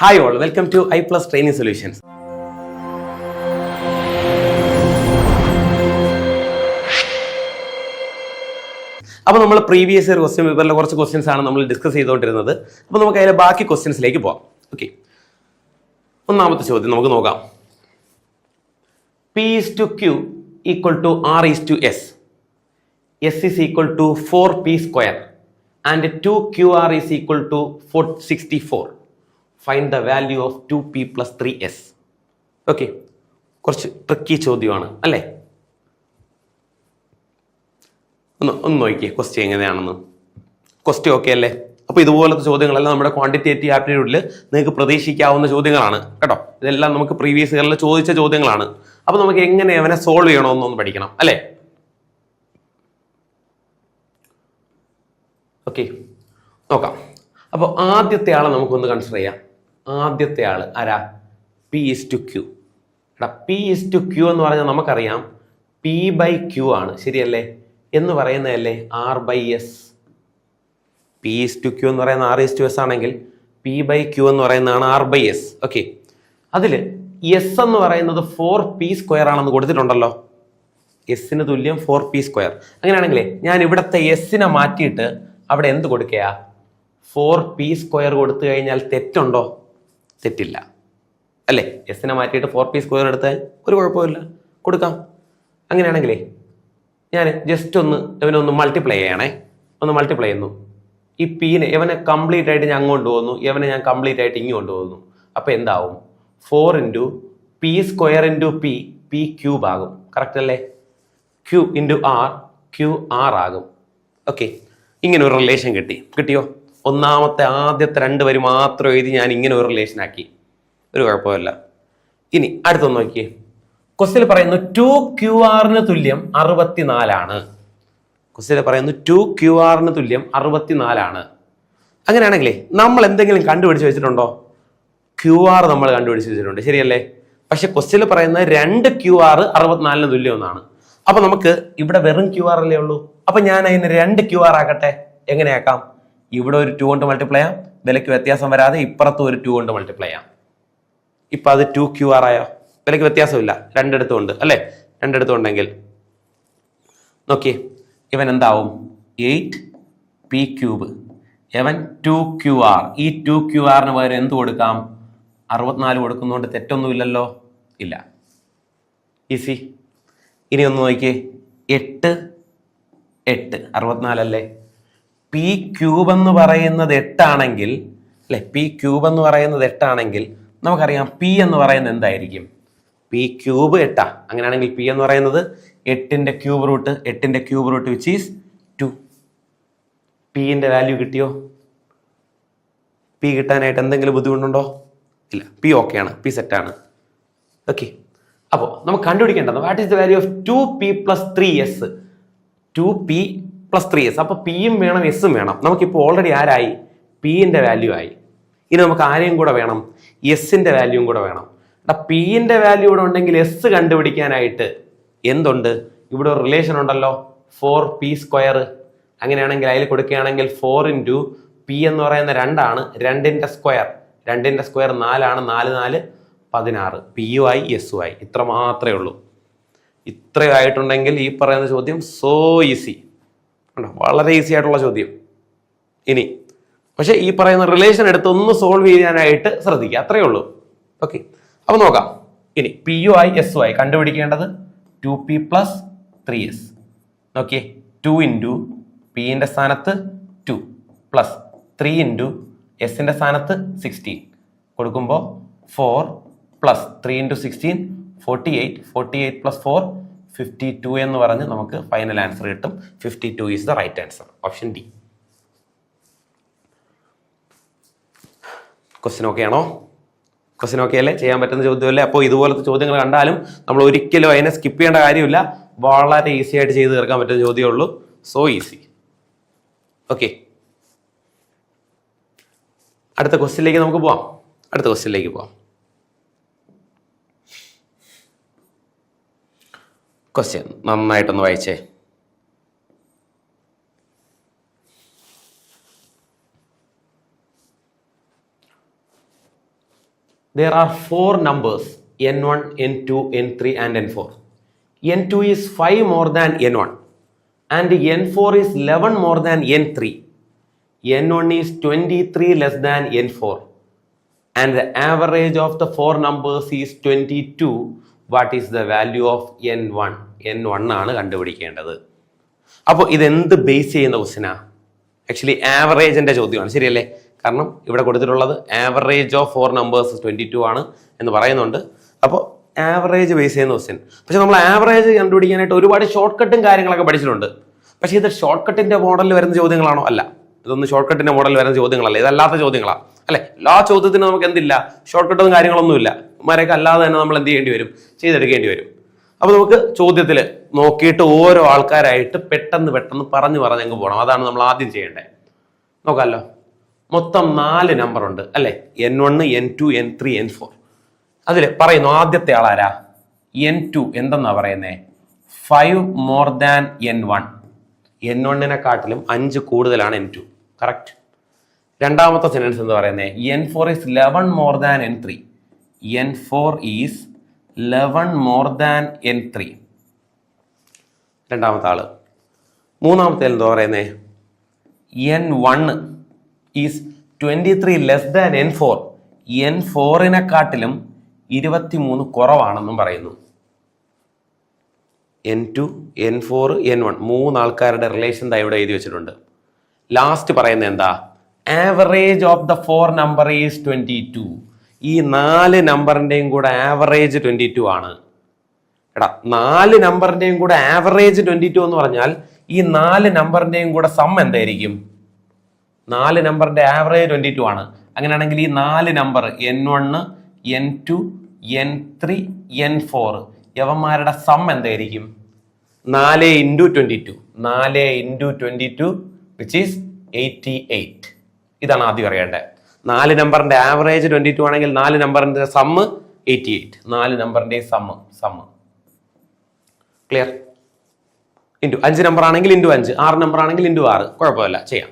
Hi all, welcome to I Plus Training Solutions. അപ്പോൾ നമ്മൾ previous year question പേപ്പറിലെ കുറച്ച് questions ആണ് നമ്മൾ ഡിസ്കസ് ചെയ്തുകൊണ്ടിരുന്നത്. അപ്പോൾ നമുക്ക് അതിലെ ബാക്കി ക്വസ്റ്റ്യൻസിലേക്ക് പോകാം. ഓക്കെ, ഒന്നാമത്തെ ചോദ്യം നമുക്ക് നോക്കാം. P/Q equal to R/S. S is equal to 4P square and 2QR is equal to 464. Find the value of 2P plus 3S. Okay, കുറച്ച് ട്രിക്കി ചോദ്യമാണ് അല്ലേ? ഒന്ന് നോക്കിയേ ക്വസ്റ്റ്യൻ എങ്ങനെയാണെന്ന്. ക്വസ്റ്റ്യൻ ഓക്കെ അല്ലേ? അപ്പോൾ ഇതുപോലത്തെ ചോദ്യങ്ങളെല്ലാം നമ്മുടെ ക്വാണ്ടിറ്റേറ്റീവ് ആപ്റ്റിറ്റ്യൂഡിൽ നിങ്ങൾക്ക് പ്രതീക്ഷിക്കാവുന്ന ചോദ്യങ്ങളാണ് കേട്ടോ. ഇതെല്ലാം നമുക്ക് പ്രീവിയസ് ഇയറിൽ ചോദിച്ച ചോദ്യങ്ങളാണ്. അപ്പോൾ നമുക്ക് എങ്ങനെ അവനെ സോൾവ് ചെയ്യണമെന്നൊന്ന് പഠിക്കണം അല്ലേ? ഓക്കെ, നോക്കാം. അപ്പോൾ ആദ്യത്തെ ആളെ നമുക്കൊന്ന് കൺസിഡർ ചെയ്യാം. ആദ്യത്തെ ആള് ആരാ? P/Q. എടാ, P/Q എന്ന് പറഞ്ഞാൽ നമുക്കറിയാം P/Q ആണ്, ശരിയല്ലേ? എന്ന് പറയുന്നതല്ലേ R/S. P/Q എന്ന് പറയുന്ന R/S ആണെങ്കിൽ P/Q എന്ന് പറയുന്നതാണ് R/S. ഓക്കെ, അതിൽ S എന്ന് പറയുന്നത് 4P സ്ക്വയർ ആണെന്ന് കൊടുത്തിട്ടുണ്ടല്ലോ. എസിന് തുല്യം 4P സ്ക്വയർ. അങ്ങനെയാണെങ്കിലേ ഞാൻ ഇവിടുത്തെ എസിനെ മാറ്റിയിട്ട് അവിടെ എന്ത് കൊടുക്കുക? 4P സ്ക്വയർ കൊടുത്തു കഴിഞ്ഞാൽ തെറ്റുണ്ടോ? തെറ്റില്ല അല്ലേ? എസിനെ മാറ്റിയിട്ട് 4P സ്ക്വയർ എടുത്താൽ ഒരു കുഴപ്പമില്ല, കൊടുക്കാം. അങ്ങനെയാണെങ്കിലേ ഞാൻ ജസ്റ്റ് ഇവനൊന്ന് മൾട്ടിപ്ലൈ ചെയ്യണേ. ഒന്ന് മൾട്ടിപ്ലൈ ചെയ്യുന്നു. ഈ പീനെ ഇവനെ കംപ്ലീറ്റ് ആയിട്ട് ഞാൻ അങ്ങോട്ട് പോകുന്നു, ഇവനെ ഞാൻ കംപ്ലീറ്റ് ആയിട്ട് ഇങ്ങോട്ട് പോകുന്നു. അപ്പോൾ എന്താവും? 4 × P സ്ക്വയർ × P ക്യൂബ് ആകും. കറക്റ്റ് അല്ലേ? Q × R QR ആകും. ഓക്കെ, ഇങ്ങനെ ഒരു റിലേഷൻ കിട്ടിയോ? ഒന്നാമത്തെ ആദ്യത്തെ 2 വരി മാത്രം എഴുതി ഞാൻ ഇങ്ങനെ ഒരു റിലേഷൻ ആക്കി, ഒരു കുഴപ്പമില്ല. ഇനി അടുത്തൊന്ന് നോക്കിയേ. ക്വസ്റ്റ്യൻ പറയുന്നു 2QR തുല്യം 64. ക്വസ്റ്റ്യൻ പറയുന്നു 2QR തുല്യം 64. അങ്ങനെയാണെങ്കിലേ നമ്മൾ എന്തെങ്കിലും കണ്ടുപിടിച്ച് വെച്ചിട്ടുണ്ടോ? QR നമ്മൾ കണ്ടുപിടിച്ച് വെച്ചിട്ടുണ്ട്, ശരിയല്ലേ? പക്ഷെ ക്വസ്റ്റ്യൻ പറയുന്നത് 2QR 64 തുല്യമെന്നാണ്. അപ്പൊ നമുക്ക് ഇവിടെ വെറും QR അല്ലേ ഉള്ളൂ. അപ്പൊ ഞാൻ അതിന് 2QR ആക്കട്ടെ. എങ്ങനെയാക്കാം? ഇവിടെ ഒരു 2 കൊണ്ട് മൾട്ടിപ്ലൈ ചെയ്യാം, വിലയ്ക്ക് വ്യത്യാസം വരാതെ ഇപ്പുറത്തും ഒരു 2 കൊണ്ട് മൾട്ടിപ്ലൈ ചെയ്യാം. ഇപ്പൊ അത് 2QR ആയോ? വിലയ്ക്ക് വ്യത്യാസമില്ല, രണ്ടിടത്തും ഉണ്ട് അല്ലേ? രണ്ടിടത്തും ഉണ്ടെങ്കിൽ നോക്കിയേ, ഇവൻ എന്താവും? 8P cube. ഇവൻ 2QR. ഈ 2QRന് പകരം എന്ത് കൊടുക്കാം? 64 കൊടുക്കുന്നതുകൊണ്ട് തെറ്റൊന്നുമില്ലല്ലോ. ഇല്ല, ഈസി. ഇനി ഒന്ന് നോക്കിയേ, 8 64 അല്ലേ? P ക്യൂബ് എന്ന് പറയുന്നത് 8 ആണെങ്കിൽ അല്ലെ? P ക്യൂബ് എന്ന് പറയുന്നത് 8 ആണെങ്കിൽ നമുക്കറിയാം P എന്ന് പറയുന്നത് എന്തായിരിക്കും? P cube 8. അങ്ങനെയാണെങ്കിൽ P എന്ന് പറയുന്നത് 8ന്റെ ക്യൂബ് റൂട്ട് വിച്ച് ഈസ് 2. Pന്റെ വാല്യൂ കിട്ടിയോ? P കിട്ടാനായിട്ട് എന്തെങ്കിലും ബുദ്ധിമുട്ടുണ്ടോ? ഇല്ല, P ഓക്കെയാണ്, P സെറ്റാണ്. ഓക്കെ, അപ്പോൾ നമുക്ക് കണ്ടുപിടിക്കേണ്ടത് what is the value of 2P plus 3S. 2P plus 3S. അപ്പോൾ Pയും വേണം, എസും വേണം. നമുക്കിപ്പോൾ ഓൾറെഡി ആരായി? Pന്റെ വാല്യൂ ആയി. ഇനി നമുക്ക് ആരെയും കൂടെ വേണം? എസിന്റെ വാല്യൂവും കൂടെ വേണം. Pന്റെ വാല്യൂ ഇവിടെ ഉണ്ടെങ്കിൽ എസ് കണ്ടുപിടിക്കാനായിട്ട് എന്തുണ്ട്? ഇവിടെ ഒരു റിലേഷൻ ഉണ്ടല്ലോ, 4P സ്ക്വയർ. അങ്ങനെയാണെങ്കിൽ അതിൽ കൊടുക്കുകയാണെങ്കിൽ 4 × P എന്ന് പറയുന്ന 2 ആണ്, 2ന്റെ സ്ക്വയർ 4 ആണ്, 4 4 16. Pയു ആയി, എസും ആയി. ഇത്ര മാത്രമേ ഉള്ളൂ. ഇത്രയായിട്ടുണ്ടെങ്കിൽ ഈ പറയുന്ന ചോദ്യം സോ ഈസി, വളരെ ഈസി ആയിട്ടുള്ള ചോദ്യം. ഇനി പക്ഷെ ഈ പറയുന്ന റിലേഷൻ എടുത്ത് ഒന്ന് സോൾവ് ചെയ്യാനായിട്ട് ശ്രദ്ധിക്കുക, അത്രയേ ഉള്ളൂ. ഓക്കെ, അപ്പൊ നോക്കാം. ഇനി Pയു ആയി, എസും ആയി. കണ്ടുപിടിക്കേണ്ടത് 2P plus 3S. ഓക്കെ, 2 × Pന്റെ സ്ഥാനത്ത് 2 പ്ലസ് 3 × എസിന്റെ സ്ഥാനത്ത് 16 കൊടുക്കുമ്പോൾ 4 പ്ലസ് 3 × 16 48 പ്ലസ് 4 52 എന്ന് പറഞ്ഞ് നമുക്ക് ഫൈനൽ ആൻസർ കിട്ടും. 52 is the right answer, option D. Question okay ആണോ? ക്വസ്റ്റ്യൻ ഓക്കെ അല്ലേ? ചെയ്യാൻ പറ്റുന്ന ചോദ്യമല്ലേ? അപ്പോൾ ഇതുപോലത്തെ ചോദ്യങ്ങൾ കണ്ടാലും നമ്മൾ ഒരിക്കലും അതിനെ സ്കിപ്പ് ചെയ്യേണ്ട കാര്യമില്ല. വളരെ ഈസി ആയിട്ട് ചെയ്ത് തീർക്കാൻ പറ്റുന്ന ചോദ്യമേ ഉള്ളൂ. So easy. ഓക്കെ, അടുത്ത ക്വസ്റ്റ്യനിലേക്ക് നമുക്ക് പോവാം. ക്വസ്റ്റ്യൻ നന്നായിട്ടൊന്ന് വായിച്ചേ. there are 4 numbers n1, n2, n3 and n4. n2 is 5 more than n1 and n4 is 11 more than n3. n1 is 23 less than n4 and the average of the 4 numbers is 22. What is the value of n1? n1 ആണ് കണ്ടുപിടിക്കേണ്ടത്. അപ്പോൾ ഇതെന്ത് base ചെയ്യുന്ന ക്വസ്റ്റ്യനാ? Actually ആവറേജിന്റെ ചോദ്യമാണ്, ശരിയല്ലേ? കാരണം ഇവിടെ കൊടുത്തിട്ടുള്ളത് ആവറേജ് ഓഫ് 4 നമ്പേഴ്സ് 22 ആണ് എന്ന് പറയുന്നുണ്ട്. അപ്പോൾ ആവറേജ് ബേസ് ചെയ്യുന്ന ക്വസ്റ്റ്യൻ. പക്ഷെ നമ്മൾ ആവറേജ് കണ്ടുപിടിക്കാനായിട്ട് ഒരുപാട് ഷോർട്ട് കട്ടും കാര്യങ്ങളൊക്കെ പഠിച്ചിട്ടുണ്ട്. പക്ഷേ ഇത് ഷോർട്ട് കട്ടിന്റെ മോഡലിൽ വരുന്ന ചോദ്യങ്ങളാണോ? അല്ല, ഇതൊന്നും ഷോർട്ട് കട്ടിന്റെ മോഡലിൽ വരുന്ന ചോദ്യങ്ങളല്ല, ഇതല്ലാത്ത ചോദ്യങ്ങളാണ് അല്ലെ. എല്ലാ ചോദ്യത്തിനും നമുക്ക് എന്തില്ല, ഷോർട്ട് കട്ടും കാര്യങ്ങളൊന്നുമില്ല. ഇമാരെയൊക്കെ അല്ലാതെ തന്നെ നമ്മൾ എന്ത് ചെയ്യേണ്ടി വരും, ചെയ്തെടുക്കേണ്ടി വരും. അപ്പൊ നമുക്ക് ചോദ്യത്തിൽ നോക്കിയിട്ട് ഓരോ ആൾക്കാരായിട്ട് പെട്ടെന്ന് പറഞ്ഞു അങ്ങ് പോകണം. അതാണ് നമ്മൾ ആദ്യം ചെയ്യേണ്ടത്. നോക്കാമല്ലോ. മൊത്തം 4 നമ്പർ ഉണ്ട് അല്ലെ, n1, n2, n3, n4. അതിൽ പറയുന്നു ആദ്യത്തെ ആളാരാ? n2 എന്തെന്നാ പറയുന്നേ? 5 more than n1. n1-നെക്കാട്ടിലും 5 കൂടുതലാണ് n2. കറക്റ്റ്. രണ്ടാമത്തെ സെന്റൻസ് എന്താ പറയുന്നേ? n4 is 11 more than n3. n4 is 11 more than n3. രണ്ടാമത്തെ ആള്. മൂന്നാമത്തെ എന്താ പറയുന്നേ? n1 is 23 less than n4. n4-നെക്കാട്ടിലും 23 കുറവാണെന്നും പറയുന്നു. n2, n4, n1 3 ആൾക്കാരുടെ റിലേഷൻ ഇവിടെ എഴുതി വെച്ചിട്ടുണ്ട്. ലാസ്റ്റ് പറയുന്നത് എന്താ? Average of the 4 number is 22. ഈ 4 നമ്പറിന്റെയും കൂടെ ആവറേജ് 22 ആണ്. എടാ, 4 നമ്പറിന്റെയും കൂടെ ആവറേജ് 22 എന്ന് പറഞ്ഞാൽ ഈ 4 നമ്പറിന്റെയും കൂടെ സം എന്തായിരിക്കും? 4 നമ്പറിന്റെ ആവറേജ് 22 ആണ്. അങ്ങനെയാണെങ്കിൽ ഈ 4 number n1, n2, n3, n4 യവന്മാരുടെ some എന്തായിരിക്കും? 4 into 22. 4 into 22 which is 88. ഇതാണ് ആദ്യം അറിയേണ്ടത്. 4 നമ്പറിന്റെ ആവറേജ് 22 ആണെങ്കിൽ 4 നമ്പറിന്റെ സമ്മ് 88. 4 നമ്പറിന്റെ സമ്മ് ക്ലിയർ? ഇൻറ്റു 5 നമ്പർ ആണെങ്കിൽ ഇൻറ്റു 5, 6 നമ്പർ ആണെങ്കിൽ ഇൻറ്റു 6. കുഴപ്പമില്ല, ചെയ്യാം.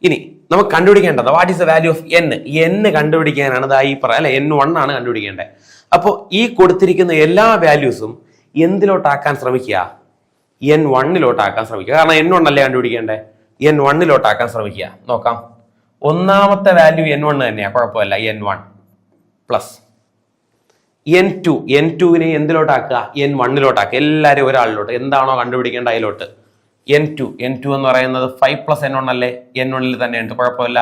ഇനി നമുക്ക് കണ്ടുപിടിക്കേണ്ടത് what is the value of n കണ്ടുപിടിക്കാനാണ് ഈ അല്ലെ n1 ആണ് കണ്ടുപിടിക്കേണ്ടത്. അപ്പോൾ ഈ കൊടുത്തിരിക്കുന്ന എല്ലാ വാല്യൂസും എന്തിലോട്ടാക്കാൻ ശ്രമിക്കുക? n1-ലോട്ടാക്കാൻ ശ്രമിക്കുക. കാരണം n1 അല്ലേ കണ്ടുപിടിക്കേണ്ടത്, n1-ലോട്ടാക്കാൻ ശ്രമിക്കുക. നോക്കാം. ഒന്നാമത്തെ വാല്യൂ n1 തന്നെയാണ്, കുഴപ്പമില്ല. n1 plus n2നെ എന്തിലോട്ടാക്കുക? n1-ലോട്ടാക്കുക. എല്ലാവരും ഒരാളിലോട്ട് എന്താണോ കണ്ടുപിടിക്കേണ്ട അതിലോട്ട്. n2 എന്ന് പറയുന്നത് 5 + n1 അല്ലേ? n1-ൽ തന്നെ ഉണ്ട്, കുഴപ്പമില്ല.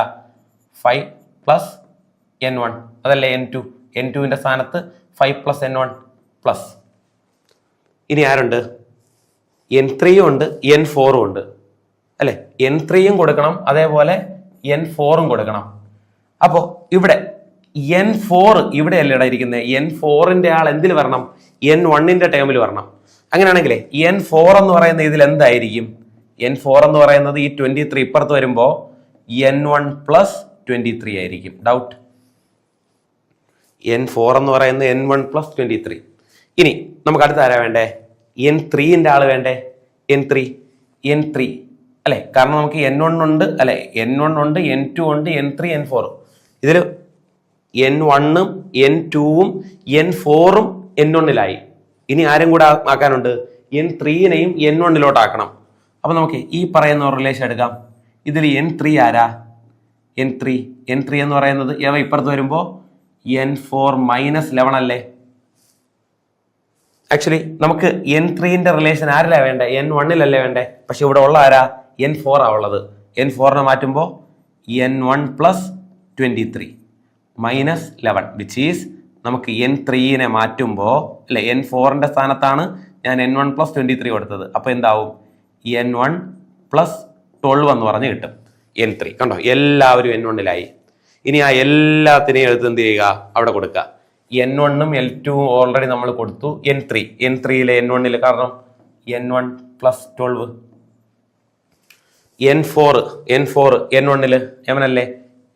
5 + n1 അതല്ലേ n2-ന്റെ സ്ഥാനത്ത് 5 + n1 പ്ലസ്. ഇനി ആരുണ്ട്? n3 ഉണ്ട്, n4 ഉണ്ട് അല്ലെ. n3 കൊടുക്കണം, അതേപോലെ n4 കൊടുക്കണം. അപ്പോ ഇവിടെ n4 ഇവിടെ അല്ലേ ഇരിക്കുന്നത്? n4-ന്റെ ആൾ എന്തിൽ വരണം? n1-ന്റെ ടേമിൽ വരണം. അങ്ങനെയാണെങ്കിലേ n4 എന്ന് പറയുന്ന ഇതിൽ എന്തായിരിക്കും? n4 എന്ന് പറയുന്നത് ഈ 23 ഇപ്പുറത്ത് വരുമ്പോ n1 + 23 ആയിരിക്കും. ഡൗട്ട്? n4 എന്ന് പറയുന്നത് n1 + 23. ഇനി നമുക്ക് അടുത്ത ആരാ വേണ്ടേ? n3-ന്റെ ആള് വേണ്ടേ? n3 അല്ലെ. കാരണം നമുക്ക് n1 ഉണ്ട് അല്ലെ, n1 ഉണ്ട്, n2 ഉണ്ട്, n3, n4. ഇതിൽ n1-ഉം n2-ഉം n4-ഉം n1-ലായി. ഇനി ആരും കൂടെ ആക്കാനുണ്ട്? n3-നെയും n1-ലോട്ടാക്കണം. അപ്പൊ നമുക്ക് ഈ പറയുന്ന റിലേഷൻ എടുക്കാം. ഇതിൽ n3 ആരാ? n3 എന്ന് പറയുന്നത് ഇപ്പുറത്ത് വരുമ്പോ n4 - 11 അല്ലേ? ആക്ച്വലി നമുക്ക് n3-ന്റെ റിലേഷൻ ആരിലാ വേണ്ടേ? n1-ലല്ലേ വേണ്ടേ? പക്ഷെ ഇവിടെ ഉള്ള ആരാ? n4 ആ ഉള്ളത്. n4-നെ മാറ്റുമ്പോ n1 + 23 - 11 വിച്ച് ഈസ് നമുക്ക് n3-നെ മാറ്റുമ്പോ അല്ലെ n4-ന്റെ സ്ഥാനത്താണ് ഞാൻ n1 + 23 കൊടുത്തത്. അപ്പൊ എന്താവും? n1 + 12 എന്ന് പറഞ്ഞ് കിട്ടും. n3 കണ്ടോ, എല്ലാവരും n1-ലായി. ഇനി ആ എല്ലാത്തിനെയും എടുത്ത് എന്ത് ചെയ്യുക? അവിടെ കൊടുക്കുക. n1-ഉം l2-ഉം ഓൾറെഡി നമ്മൾ കൊടുത്തു. n3-യിലെ n1-ൽ കാരണം n1 + 12. n4 n1-ൽ എവനല്ലേ?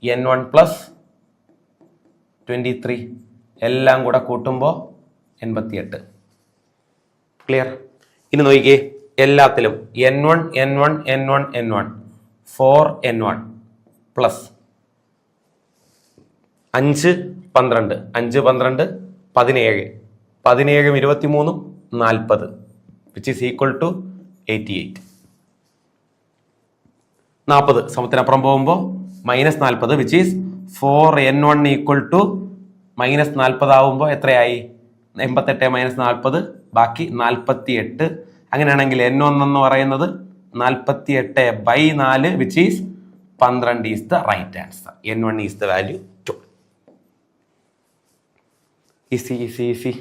n1 + 23 എല്ലാം കൂടെ കൂട്ടുമ്പോൾ 88. ക്ലിയർ? ഇനി നോക്കിക്കേ, എല്ലാത്തിലും n1 4n1 plus 5 12 5 12 17 17 23 40 which is equal to 88. 40 സമത്തിനപ്പുറം പോകുമ്പോൾ -40 which is 4n1 equal to -40 ആവുമ്പോൾ എത്രയായി? 88 - 40 ബാക്കി 48. അങ്ങനെയാണെങ്കിൽ n1 എന്ന് പറയുന്നത് 48/4 which is 12 is the right answer. n1 is the value 2. Easy.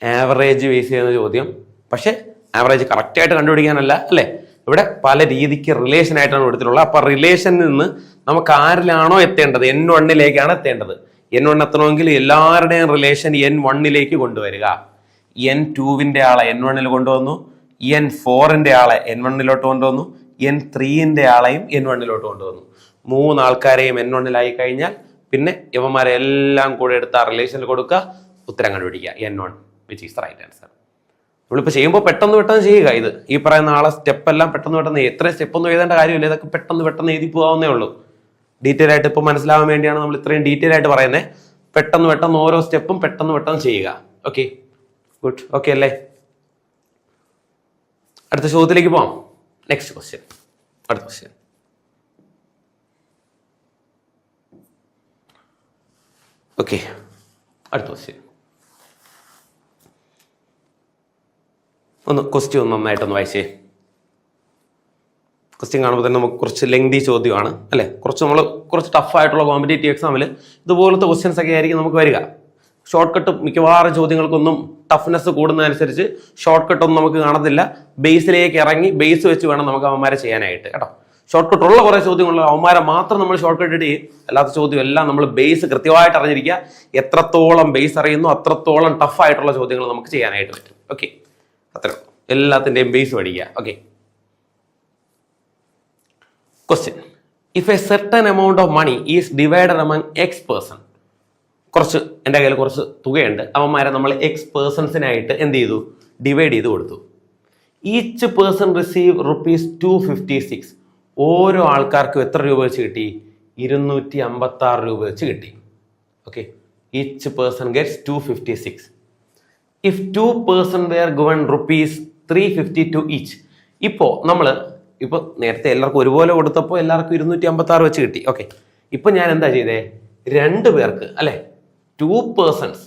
Average base ചെയ്യുന്ന ചോദ്യം, പക്ഷെ ആവറേജ് കറക്റ്റ് ആയിട്ട് കണ്ടുപിടിക്കാനല്ല അല്ലേ, ഇവിടെ പല രീതിക്ക് റിലേഷൻ ആയിട്ടാണ് എടുത്തിട്ടുള്ളത്. അപ്പൊ റിലേഷനിൽ നിന്ന് നമുക്ക് ആരിലാണോ എത്തേണ്ടത്, n1 എത്തേണ്ടത്. n1 എത്തണമെങ്കിൽ എല്ലാവരുടെയും റിലേഷൻ n1 കൊണ്ടുവരിക. n2 ആളെ n1 കൊണ്ടുവന്നു, n4 ആളെ n1 കൊണ്ടുവന്നു, n3 ആളെയും n1 കൊണ്ടുവന്നു. 3 ആൾക്കാരെയും n1 കഴിഞ്ഞാൽ പിന്നെ ഇവന്മാരെ എല്ലാം കൂടെ എടുത്ത് ആ റിലേഷനിൽ കൊടുക്കുക, ഉത്തരം കണ്ടുപിടിക്കുക. n1 which is the right answer. നമ്മളിപ്പോൾ ചെയ്യുമ്പോൾ പെട്ടെന്ന് ചെയ്യുക. ഇത് ഈ പറയുന്ന ആളെ സ്റ്റെപ്പ് എല്ലാം പെട്ടെന്ന് എത്ര സ്റ്റെപ്പ് ഒന്നും എഴുതേണ്ട കാര്യമില്ല. ഇതൊക്കെ പെട്ടെന്ന് എഴുതി പോകാവുന്നേ ഉള്ളൂ. ഡീറ്റെയിൽ ആയിട്ട് ഇപ്പം മനസ്സിലാവാൻ വേണ്ടിയാണ് നമ്മൾ ഇത്രയും ഡീറ്റെയിൽ ആയിട്ട് പറയുന്നത്. പെട്ടെന്ന് ഓരോ സ്റ്റെപ്പും പെട്ടെന്ന് ചെയ്യുക. Okay, good. ഓക്കെ അല്ലേ? അടുത്ത ചോദ്യത്തിലേക്ക് പോവാം. Next question. അടുത്ത ക്വസ്റ്റ്യൻ. ഓക്കെ, അടുത്ത ക്വസ്റ്റ്യൻ. ക്വസ്റ്റ്യൻ നന്നായിട്ടൊന്ന് വായിച്ചേ. ക്വസ്റ്റ്യൻ കാണുമ്പോൾ തന്നെ നമുക്ക് കുറച്ച് ലെങ്തി ചോദ്യമാണ് അല്ലേ. കുറച്ച് ടഫായിട്ടുള്ള കോമ്പറ്റേറ്റീവ് എക്സാമിൽ ഇതുപോലത്തെ ക്വസ്റ്റ്യൻസ് ഒക്കെ ആയിരിക്കും നമുക്ക് വരിക. ഷോർട്ട് കട്ട് മിക്കവാറും ചോദ്യങ്ങൾക്കൊന്നും ടഫ്നെസ് കൂടുന്നതനുസരിച്ച് ഷോർട്ട് കട്ടൊന്നും നമുക്ക് കാണത്തില്ല. ബേസിലേക്ക് ഇറങ്ങി ബേസ് വെച്ച് വേണം നമുക്ക് അവന്മാരെ ചെയ്യാനായിട്ട് കേട്ടോ. ഷോർട്ട് കട്ട് ഉള്ള കുറേ ചോദ്യങ്ങളുള്ള അവന്മാരെ മാത്രം നമ്മൾ ഷോർട്ട് കട്ട് ചെയ്യും. അല്ലാത്ത ചോദ്യം എല്ലാം നമ്മൾ ബേസ് കൃത്യമായിട്ട് അറിഞ്ഞിരിക്കുക. എത്രത്തോളം ബേസ് അറിയുന്നു അത്രത്തോളം ടഫായിട്ടുള്ള ചോദ്യങ്ങൾ നമുക്ക് ചെയ്യാനായിട്ട് പറ്റും. ഓക്കെ, അത്രേ ഉള്ളൂ. എല്ലാത്തിൻ്റെയും ബേസ് പഠിക്കുക. Okay, question. If a certain amount of money is divided among x person. എൻ്റെ കയ്യിൽ കുറച്ച് തുകയുണ്ട്. അവന്മാരെ നമ്മൾ എക്സ് പേഴ്സൺസിനായിട്ട് എന്ത് ചെയ്തു? ഡിവൈഡ് ചെയ്ത് കൊടുത്തു. Each person receive ₹256. ഓരോ ആൾക്കാർക്കും എത്ര രൂപ വെച്ച് കിട്ടി? 256 രൂപ വെച്ച് കിട്ടി. Okay, each person gets 256. If 2 person wear given ₹352 each. ഇപ്പോൾ നേരത്തെ എല്ലാവർക്കും ഒരുപോലെ കൊടുത്തപ്പോൾ എല്ലാവർക്കും 256 വെച്ച് കിട്ടി. ഓക്കെ, ഇപ്പൊ ഞാൻ എന്താ ചെയ്തേ? 2 പേർക്ക് അല്ലെ, 2 പേഴ്സൺസ്,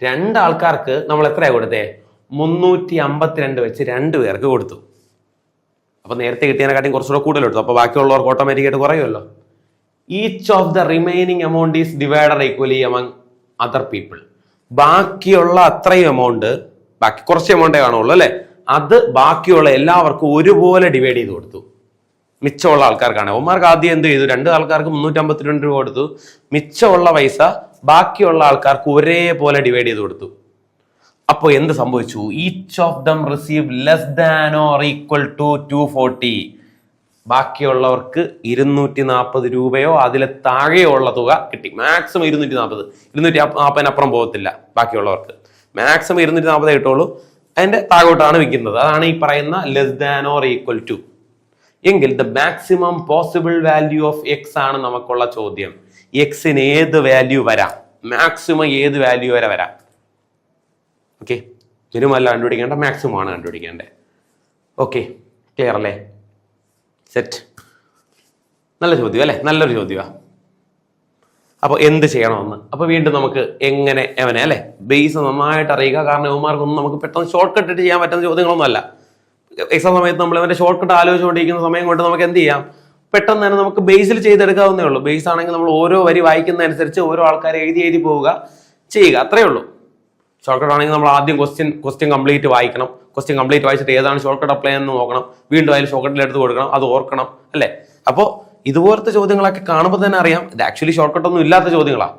2 ആൾക്കാർക്ക് നമ്മൾ എത്രയാ കൊടുത്തേ? 352 വെച്ച് 2 പേർക്ക് കൊടുത്തു. അപ്പൊ നേരത്തെ കിട്ടിയതിനെക്കാട്ടിയും കുറച്ചുകൂടെ കൂടുതൽ എടുത്തു. അപ്പൊ ബാക്കിയുള്ളവർക്ക് ഓട്ടോമാറ്റിക്കായിട്ട് കുറയുമല്ലോ. Each of the remaining amount is divided equally among other people. ബാക്കിയുള്ള അത്രയും എമൗണ്ട്, ബാക്കി കുറച്ച് എമൗണ്ടേ കാണുള്ളൂ അല്ലെ, അത് ബാക്കിയുള്ള എല്ലാവർക്കും ഒരുപോലെ ഡിവൈഡ് ചെയ്ത് കൊടുത്തു. മിച്ചമുള്ള ആൾക്കാർക്കാണ്. അവന്മാർക്ക് ആദ്യം എന്ത് ചെയ്തു? 2 ആൾക്കാർക്ക് 352 രൂപ കൊടുത്തു. മിച്ചമുള്ള പൈസ ബാക്കിയുള്ള ആൾക്കാർക്ക് ഒരേപോലെ ഡിവൈഡ് ചെയ്ത് കൊടുത്തു. അപ്പോൾ എന്ത് സംഭവിച്ചു? Each of them receive less than or equal to 240. ബാക്കിയുള്ളവർക്ക് 240 രൂപയോ അതിലെ താഴെയുള്ള തുക കിട്ടി. മാക്സിമം 240. 240 പോകത്തില്ല. ബാക്കിയുള്ളവർക്ക് മാക്സിമം 240 കിട്ടുള്ളൂ. അതിന്റെ താഴോട്ടാണ് വിൽക്കുന്നത്. അതാണ് ഈ പറയുന്ന less than or equal to. എങ്കിൽ the maximum possible value of x ആണ് നമുക്കുള്ള ചോദ്യം. എക്സിന് ഏത് വാല്യൂ വരാം? മാക്സിമം ഏത് വാല്യൂ വരെ വരാം? ഓക്കെ, മിനിമം കണ്ടുപിടിക്കേണ്ട, മാക്സിമം ആണ് കണ്ടുപിടിക്കേണ്ടത്. ഓക്കെ, ക്ലിയർ അല്ലേ? സെറ്റ്. നല്ല ചോദ്യം അല്ലേ? നല്ലൊരു ചോദ്യമാണ്. അപ്പോൾ എന്ത് ചെയ്യണമെന്ന്, അപ്പോൾ വീണ്ടും നമുക്ക് എങ്ങനെ അവനെ അല്ലെ ബേസ് നന്നായിട്ട് അറിയുക. കാരണം ഇവന്മാർക്കൊന്നും നമുക്ക് പെട്ടെന്ന് ഷോർട്ട് കട്ട് ഇട്ട് ചെയ്യാൻ പറ്റുന്ന ചോദ്യങ്ങളൊന്നും അല്ല. എക്സാം സമയത്ത് നമ്മൾ അവന്റെ ഷോർട്ട് കട്ട് ആലോചിച്ചുകൊണ്ടിരിക്കുന്ന സമയം കൊണ്ട് നമുക്ക് എന്ത് ചെയ്യാം? പെട്ടെന്ന് തന്നെ നമുക്ക് ബേസിൽ ചെയ്തെടുക്കാവുന്നേ ഉള്ളൂ. ബേസ് ആണെങ്കിൽ നമ്മൾ ഓരോ വരി വായിക്കുന്നതനുസരിച്ച് ഓരോ ആൾക്കാരെ എഴുതി പോവുക ചെയ്യുക, അത്രേ ഉള്ളൂ. ഷോർട്ട് കട്ട് ആണെങ്കിൽ നമ്മൾ ആദ്യം ക്വസ്റ്റ്യൻ കംപ്ലീറ്റ് വായിക്കണം. ക്വസ്റ്റ്യൻ കംപ്ലീറ്റ് വായിച്ചിട്ട് ഏതാണ് ഷോർട്ട് കട്ട് അപ്ലൈ എന്ന് നോക്കണം. വീണ്ടും അതിൽ ഷോർട്ട് കട്ടിൽ എടുത്ത് കൊടുക്കണം, അത് ഓർക്കണം അല്ലേ. അപ്പോൾ ഇതുപോലത്തെ ചോദ്യങ്ങളൊക്കെ കാണുമ്പോൾ തന്നെ അറിയാം ഇത് ആക്ച്വലി ഷോർട്ട് കട്ട് ഒന്നും ഇല്ലാത്ത ചോദ്യങ്ങളാണ്.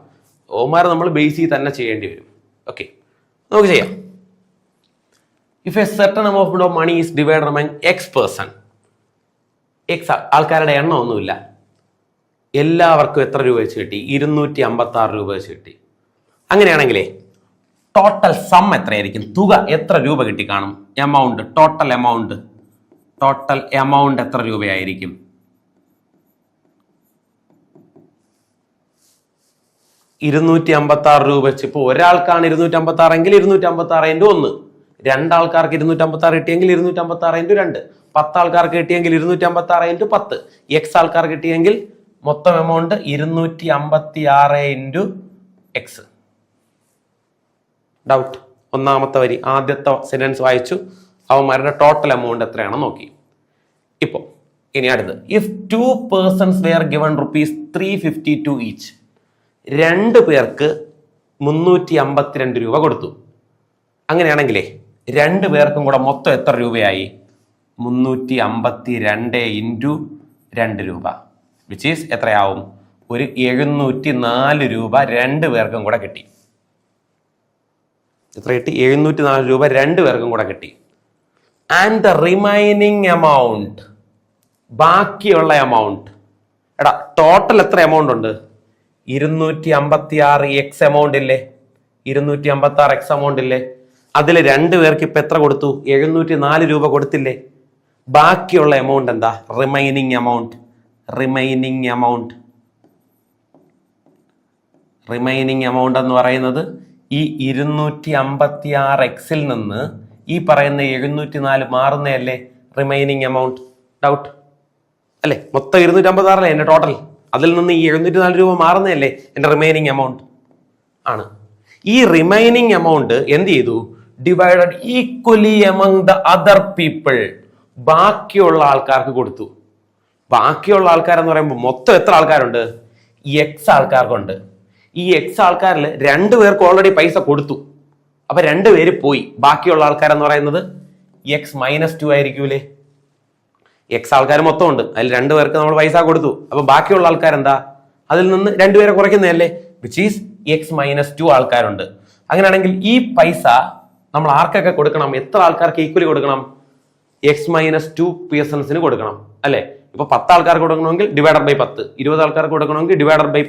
ഓമാരെ നമ്മൾ ബേസിൽ തന്നെ ചെയ്യേണ്ടി വരും. ഓക്കെ, നമുക്ക് ചെയ്യാം. If a certain amount of money is divided among x person. X ആൾക്കാരുടെ എണ്ണം ഒന്നുമില്ല. എല്ലാവർക്കും എത്ര രൂപ വെച്ച് കിട്ടി? 256 രൂപ വെച്ച് കിട്ടി. അങ്ങനെയാണെങ്കിലേ ടോട്ടൽ സം എത്രയായിരിക്കും? തുക എത്ര രൂപ കിട്ടി കാണും? എമൗണ്ട്, ടോട്ടൽ എമൗണ്ട് എത്ര രൂപയായിരിക്കും? 256 രൂപ വെച്ച് ഇപ്പോൾ ഒരാൾക്കാണ് 256 എങ്കിൽ 256 ഇൻറ്റു 1, രണ്ടാൾക്കാർക്ക് 256 കിട്ടിയെങ്കിൽ 256 ഇൻറ്റു 2, 10 ആൾക്കാർക്ക് കിട്ടിയെങ്കിൽ 256 ഇൻറ്റു 10, എക്സ് ആൾക്കാർ കിട്ടിയെങ്കിൽ മൊത്തം എമൗണ്ട് 256 ഇൻറ്റു എക്സ്. ഡൗട്ട്? ഒന്നാമത്തെ വരി ആദ്യത്തെ സെന്റൻസ് വായിച്ചു, അവന്മാരുടെ ടോട്ടൽ എമൗണ്ട് എത്രയാണെന്ന് നോക്കി. ഇപ്പൊ ഇനി അടുത്ത്, if 2 persons were given ₹352 each, 2 പേർക്ക് 352 രൂപ കൊടുത്തു. അങ്ങനെയാണെങ്കിലേ 2 പേർക്കും കൂടെ മൊത്തം എത്ര രൂപയായി? 352 ഇൻറ്റു 2 രൂപ, വിച്ച് ഈസ് എത്രയാവും? ഒരു 704 രൂപ 2 പേർക്കും കൂടെ കിട്ടി. എത്ര കിട്ടി? 704 രൂപ 2 പേർക്കും കൂടെ കിട്ടി. ആൻഡ് ദ റിമൈനിങ് എമൗണ്ട്, ബാക്കിയുള്ള എമൗണ്ട്, എടാ ടോട്ടൽ എത്ര എമൗണ്ട് ഉണ്ട്? 256 എക്സ് എമൗണ്ട് ഇല്ലേ? 256 എക്സ് എമൗണ്ട് ഇല്ലേ? അതിൽ 2 പേർക്ക് ഇപ്പൊ എത്ര കൊടുത്തു? 704 രൂപ കൊടുത്തില്ലേ? ബാക്കിയുള്ള എമൗണ്ട് എന്താ? Remaining amount. റിമൈനിങ് എമൗണ്ട് എന്ന് പറയുന്നത് ഈ 256 എക്സിൽ നിന്ന് ഈ പറയുന്ന 704 മാറുന്നതല്ലേ റിമൈനിങ് എമൗണ്ട്? ഡൗട്ട് അല്ലെ? മൊത്തം 256 അല്ലേ എന്റെ ടോട്ടൽ, അതിൽ നിന്ന് ഈ 704 രൂപ മാറുന്നതല്ലേ എന്റെ റിമൈനിങ് എമൗണ്ട് ആണ്. ഈ റിമൈനിങ് എമൗണ്ട് എന്ത് ചെയ്തു? Divided equally among the other people, ബാക്കിയുള്ള ആൾക്കാർക്ക് കൊടുത്തു. ബാക്കിയുള്ള ആൾക്കാരെന്ന് പറയുമ്പോൾ മൊത്തം എത്ര ആൾക്കാരുണ്ട്? എക്സ് ആൾക്കാർക്കുണ്ട്. ഈ എക്സ് ആൾക്കാരിൽ 2 പേർക്ക് ഓൾറെഡി പൈസ കൊടുത്തു, അപ്പൊ 2 പേര് പോയി. ബാക്കിയുള്ള ആൾക്കാരെന്ന് പറയുന്നത് x-2 ആയിരിക്കൂലേ? എക്സ് ആൾക്കാർ മൊത്തം ഉണ്ട്, അതിൽ 2 പേർക്ക് നമ്മൾ പൈസ കൊടുത്തു, അപ്പൊ ബാക്കിയുള്ള ആൾക്കാർ എന്താ? അതിൽ നിന്ന് 2 പേരെ കുറയ്ക്കുന്നതല്ലേ, വിച്ച് ഈസ് x-2 ആൾക്കാരുണ്ട്. അങ്ങനെയാണെങ്കിൽ ഈ പൈസ നമ്മൾ ആർക്കൊക്കെ കൊടുക്കണം? എത്ര ആൾക്കാർക്ക് ഈക്വലി കൊടുക്കണം? x-2 പേഴ്സൺസിന് കൊടുക്കണം അല്ലെ? ഇപ്പൊ 10 ആൾക്കാർക്ക് കൊടുക്കണമെങ്കിൽ ഡിവൈഡഡ് ബൈ 10, 20 ആൾക്കാർക്ക് കൊടുക്കണമെങ്കിൽ ഡിവൈഡഡ് ബൈ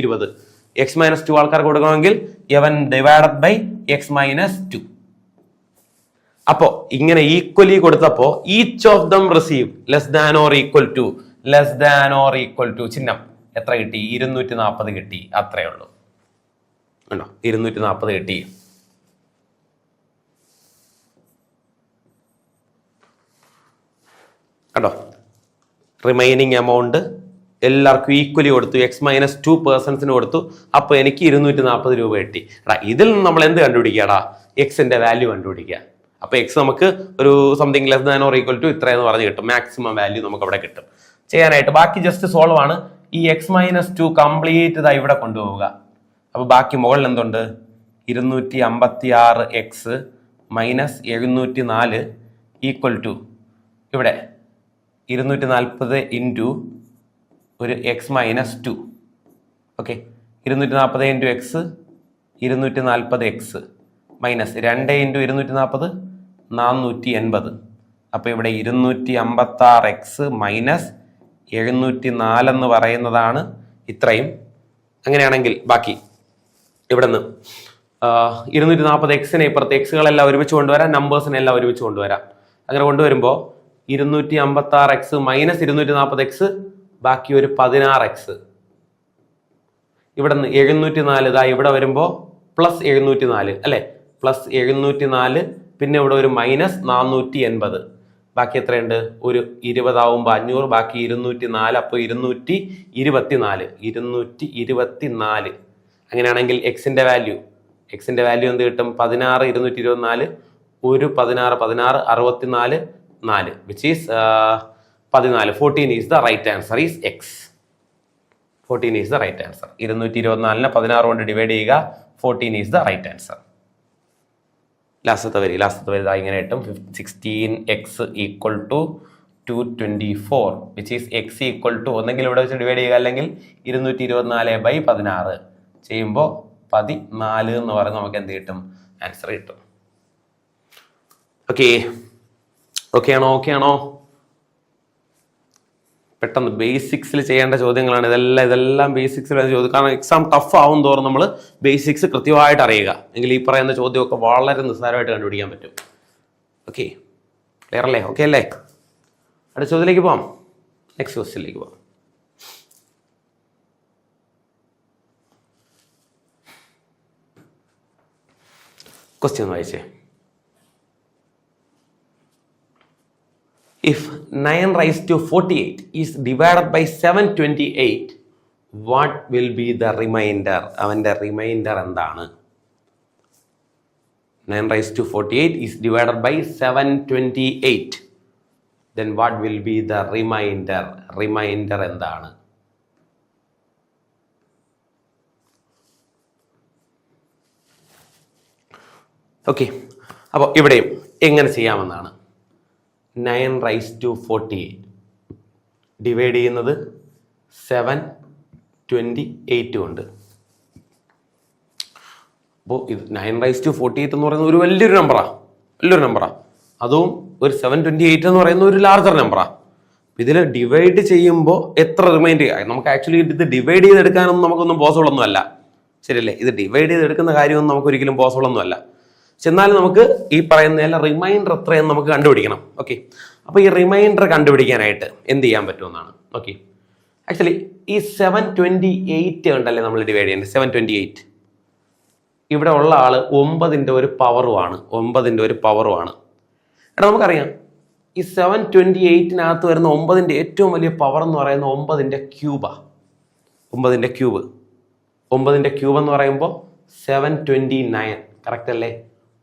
20, x-2 ആൾക്കാർക്ക് കൊടുക്കണമെങ്കിൽ എവൻ ഡിവൈഡഡ് ബൈ x-2. അപ്പോ ഇങ്ങനെ ഈക്വലി കൊടുത്തപ്പോ each of them receive less than or equal to ചിഹ്നം എത്ര കിട്ടി? 240 കിട്ടി. അത്രേ ഉള്ളൂ. ഉണ്ടോ? 240 കിട്ടി. കണ്ടോ? റിമൈനിങ് എമൗണ്ട് എല്ലാവർക്കും ഈക്വലി കൊടുത്തു, x-2 പേഴ്സൺസിന് കൊടുത്തു, അപ്പൊ എനിക്ക് 240 രൂപ കിട്ടി. ഇതിൽ നിന്ന് നമ്മൾ എന്ത് കണ്ടുപിടിക്കാടാ? എക്സിന്റെ വാല്യൂ കണ്ടുപിടിക്കുക. അപ്പൊ എക്സ് നമുക്ക് ഒരു something less than or equal to ഇത്രയെന്ന് പറഞ്ഞ് കിട്ടും. മാക്സിമം വാല്യൂ നമുക്ക് അവിടെ കിട്ടും. ചെയ്യാനായിട്ട് ബാക്കി ജസ്റ്റ് സോൾവ് ആണ്. ഈ x-2 കംപ്ലീറ്റ് ഇതാ ഇവിടെ കൊണ്ടുപോവുക. അപ്പൊ ബാക്കി മുകളിൽ എന്തുണ്ട്? 256 എക്സ് മൈനസ് 704 ഈക്വൽ ടു ഇവിടെ 240 ഇൻറ്റു ഒരു x-2. Okay, 240 into X 240 X minus 2 into 240 480. അപ്പൊ ഇവിടെ 256 എക്സ് മൈനസ് 704 എന്ന് പറയുന്നതാണ് ഇത്രയും. അങ്ങനെയാണെങ്കിൽ ബാക്കി ഇവിടെ നിന്ന് 240 എക്സിനെ ഇപ്പുറത്ത് എക്സുകളെല്ലാം ഒരുമിച്ച് കൊണ്ടുവരാം, നമ്പേഴ്സിനെല്ലാം ഒരുമിച്ച് കൊണ്ടുവരാം. അങ്ങനെ കൊണ്ടുവരുമ്പോൾ 256 എക്സ് മൈനസ് 240 എക്സ്, ബാക്കി ഒരു 16 എക്സ്. ഇവിടെ നിന്ന് 704 ഇതാ ഇവിടെ വരുമ്പോൾ പ്ലസ് 704 അല്ലെ? പ്ലസ് 704, പിന്നെ ഇവിടെ ഒരു മൈനസ് 480. ബാക്കി എത്രയുണ്ട്? ഒരു 20 ആവുമ്പോൾ 500, ബാക്കി 204. അപ്പോൾ 224. അങ്ങനെയാണെങ്കിൽ എക്സിന്റെ വാല്യൂ എന്ത് കിട്ടും? 16 224 ഒരു 16 64 4, which is 14. 14 is the right answer is x. 14 is the right answer. 224 16 കൊണ്ട് ഡിവൈഡ് ചെയ്യുക. 14 ഈസ് ദ റൈറ്റ് ആൻസർ. ലാസ്റ്റത്തെ വരി ഇങ്ങനെ കിട്ടും. 16x equal to 224, which is x equal to ഒന്നെങ്കിൽ ഇവിടെ വെച്ച് ഡിവൈഡ് ചെയ്യുക, അല്ലെങ്കിൽ 224/16 ചെയ്യുമ്പോൾ 14 എന്ന് പറയുന്നത് നമുക്ക് എന്ത് കിട്ടും? ആൻസർ കിട്ടും. ഓക്കെ ആണോ? പെട്ടെന്ന് ബേസിക്സിൽ ചെയ്യേണ്ട ചോദ്യങ്ങളാണ് ഇതെല്ലാം ബേസിക്സിൽ ചോദ്യം. കാരണം എക്സാം ടഫ് ആവും തോറും നമ്മൾ ബേസിക്സ് കൃത്യമായിട്ട് അറിയുക, എങ്കിൽ ഈ പറയുന്ന ചോദ്യമൊക്കെ വളരെ നിസ്സാരമായിട്ട് കണ്ടുപിടിക്കാൻ പറ്റും. ഓക്കെ, ക്ലിയർ അല്ലേ? ഓക്കെ അല്ലേ? അടുത്ത ചോദ്യത്തിലേക്ക് പോവാം. നെക്സ്റ്റ് ക്വസ്റ്റ്യനിലേക്ക് പോവാം. ക്വസ്റ്റ്യൻ വായിച്ചേ. If 9 raised to 48 is divided by 728, what will be the remainder? അവൻ്റെ റിമൈൻഡർ എന്താണ്? 9 raised to 48 is divided by 728. Then what will be the remainder? Remainder എന്താണ്? ഓക്കെ, അപ്പോൾ ഇവിടെയും എങ്ങനെ ചെയ്യാമെന്നാണ്. 9 raised to 48 ഡിവൈഡ് ചെയ്യുന്നത് 728 കൊണ്ട്. അപ്പോൾ ഇത് 9 raised to 48 എന്ന് പറയുന്നത് ഒരു വലിയൊരു നമ്പറാണ്. അതും ഒരു 728 എന്ന് പറയുന്ന ഒരു ലാർജർ നമ്പറാണ്. ഇതിൽ ഡിവൈഡ് ചെയ്യുമ്പോൾ എത്ര റിമൈൻഡ് ചെയ്യാം? നമുക്ക് ആക്ച്വലി ഇത് ഡിവൈഡ് ചെയ്തെടുക്കാനൊന്നും നമുക്കൊന്നും പോസിബിൾ ഒന്നും അല്ല, ശരിയല്ലേ? ഇത് ഡിവൈഡ് ചെയ്തെടുക്കുന്ന കാര്യമൊന്നും നമുക്ക് ഒരിക്കലും പോസിബിൾ ഒന്നും അല്ല. എന്നാലും നമുക്ക് ഈ പറയുന്ന റിമൈൻഡർ എത്രയെന്ന് നമുക്ക് കണ്ടുപിടിക്കണം. ഓക്കെ, അപ്പോൾ ഈ റിമൈൻഡർ കണ്ടുപിടിക്കാനായിട്ട് എന്ത് ചെയ്യാൻ പറ്റുമെന്നാണ്. ഓക്കെ, ആക്ച്വലി ഈ 728 ഉണ്ടല്ലേ നമ്മൾ ഡിവൈഡ് ചെയ്യേണ്ടത്. 728 ഇവിടെ ഉള്ള ആള് 9ന്റെ ഒരു പവറുമാണ്. എടാ നമുക്കറിയാം ഈ 728-നകത്ത് വരുന്ന 9ന്റെ ഏറ്റവും വലിയ പവർ എന്ന് പറയുന്നത് 9ന്റെ ക്യൂബാണ്. 9ന്റെ ക്യൂബ് എന്ന് പറയുമ്പോൾ 729, കറക്റ്റ് അല്ലേ?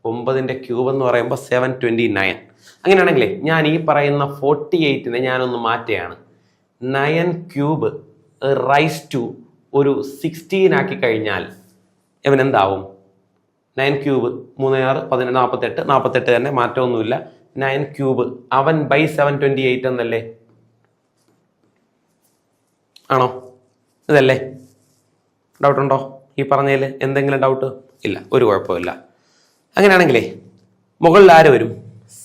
9ന്റെ ക്യൂബ് എന്ന് പറയുമ്പോൾ 729. അങ്ങനെയാണെങ്കിലേ ഞാൻ ഈ പറയുന്ന 48-നെ ഞാനൊന്ന് മാറ്റുകയാണ്. 9 ക്യൂബ് റൈസ് ടു ഒരു 16 ആക്കി കഴിഞ്ഞാൽ ഇവൻ എന്താവും? 9 ക്യൂബ് 3 6 18 48 തന്നെ, മാറ്റമൊന്നുമില്ല. 9 ക്യൂബ് അവൻ ബൈ 728 എന്നല്ലേ? ആണോ? ഇതല്ലേ? ഡൗട്ടുണ്ടോ ഈ പറഞ്ഞതിൽ? എന്തെങ്കിലും ഡൗട്ട്? ഇല്ല, ഒരു കുഴപ്പമില്ല. അങ്ങനെയാണെങ്കിലേ മുകളിൽ ആര് വരും?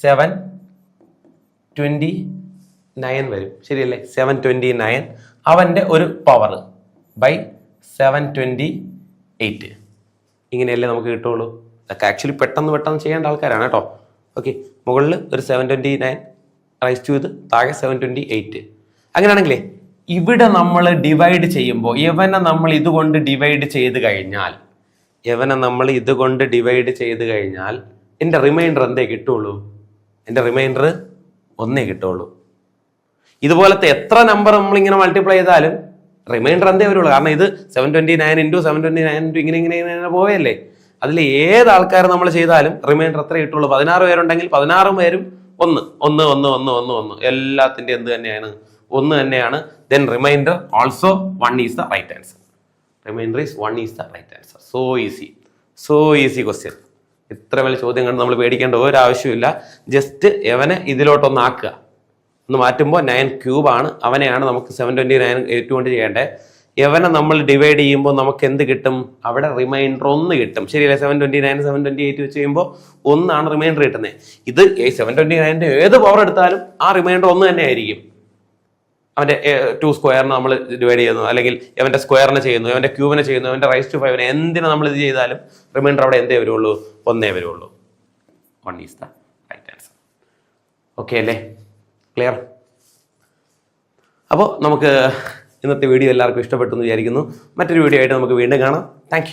729 വരും, ശരിയല്ലേ? 729 അവൻ്റെ ഒരു പവർ ബൈ 728. ഇങ്ങനെയല്ലേ നമുക്ക് കിട്ടുള്ളൂ. ഇതൊക്കെ ആക്ച്വലി പെട്ടെന്ന് ചെയ്യേണ്ട ആൾക്കാരാണ് കേട്ടോ. ഓക്കെ, മുകളിൽ ഒരു 729 റൈസ് ടു ഇത്, താഴെ 728. അങ്ങനെയാണെങ്കിലേ ഇവിടെ നമ്മൾ ഡിവൈഡ് ചെയ്യുമ്പോൾ ഇവനെ നമ്മൾ ഇതുകൊണ്ട് ഡിവൈഡ് ചെയ്ത് കഴിഞ്ഞാൽ എൻ്റെ റിമൈൻഡർ എന്തേ കിട്ടുള്ളൂ? എൻ്റെ റിമൈൻഡർ ഒന്നേ കിട്ടുള്ളൂ. ഇതുപോലത്തെ എത്ര നമ്പർ നമ്മളിങ്ങനെ മൾട്ടിപ്ലൈ ചെയ്താലും റിമൈൻഡർ എന്തേ വരുള്ളൂ. കാരണം ഇത് 729 × 729 × ഇങ്ങനെ പോയല്ലേ. അതിൽ ഏത് ആൾക്കാർ നമ്മൾ ചെയ്താലും റിമൈൻഡർ എത്ര കിട്ടുള്ളൂ? 16 പേരുണ്ടെങ്കിൽ 16 പേരും 1 എല്ലാത്തിൻ്റെ എന്ത് തന്നെയാണ്? 1 തന്നെയാണ്. Then remainder also 1 is the right answer. Remainder is 1 is the right answer. So easy question. ഇത്ര വലിയ ചോദ്യം കണ്ട് നമ്മൾ പേടിക്കേണ്ട ഒരു ആവശ്യമില്ല. ജസ്റ്റ് എവനെ ഇതിലോട്ടൊന്ന് ആക്കുക. ഒന്ന് മാറ്റുമ്പോൾ 9 ക്യൂബാണ്, അവനെയാണ് നമുക്ക് 729 കൊണ്ട് ചെയ്യേണ്ടത്. എവനെ നമ്മൾ ഡിവൈഡ് ചെയ്യുമ്പോൾ നമുക്ക് എന്ത് കിട്ടും? അവിടെ റിമൈൻഡർ 1 കിട്ടും, ശരിയല്ലേ? 729 728 വെച്ച് ചെയ്യുമ്പോൾ 1 റിമൈൻഡർ കിട്ടുന്നത്. ഇത് 729-ന്റെ ഏത് പവർ എടുത്താലും ആ റിമൈൻഡർ 1 തന്നെ ആയിരിക്കും. അവൻ്റെ 2 സ്ക്വയറിന് നമ്മൾ ഡിവൈഡ് ചെയ്യുന്നു, അല്ലെങ്കിൽ അവൻ്റെ സ്ക്വയറിനെ ചെയ്യുന്നു, അവൻ്റെ ക്യൂബിനെ ചെയ്യുന്നു, അവൻ്റെ റൈസ് ടു 5 എന്തിനാ നമ്മൾ ഇത് ചെയ്താലും റിമൈൻഡർ അവിടെ എന്തേ വരുള്ളൂ? 1 വരുള്ളൂ. 1 is the right answer. Okay അല്ലേ? ക്ലിയർ? അപ്പോൾ നമുക്ക് ഇന്നത്തെ വീഡിയോ എല്ലാവർക്കും ഇഷ്ടപ്പെട്ടു എന്ന് വിചാരിക്കുന്നു. മറ്റൊരു വീഡിയോ ആയിട്ട് നമുക്ക് വീണ്ടും കാണാം. താങ്ക്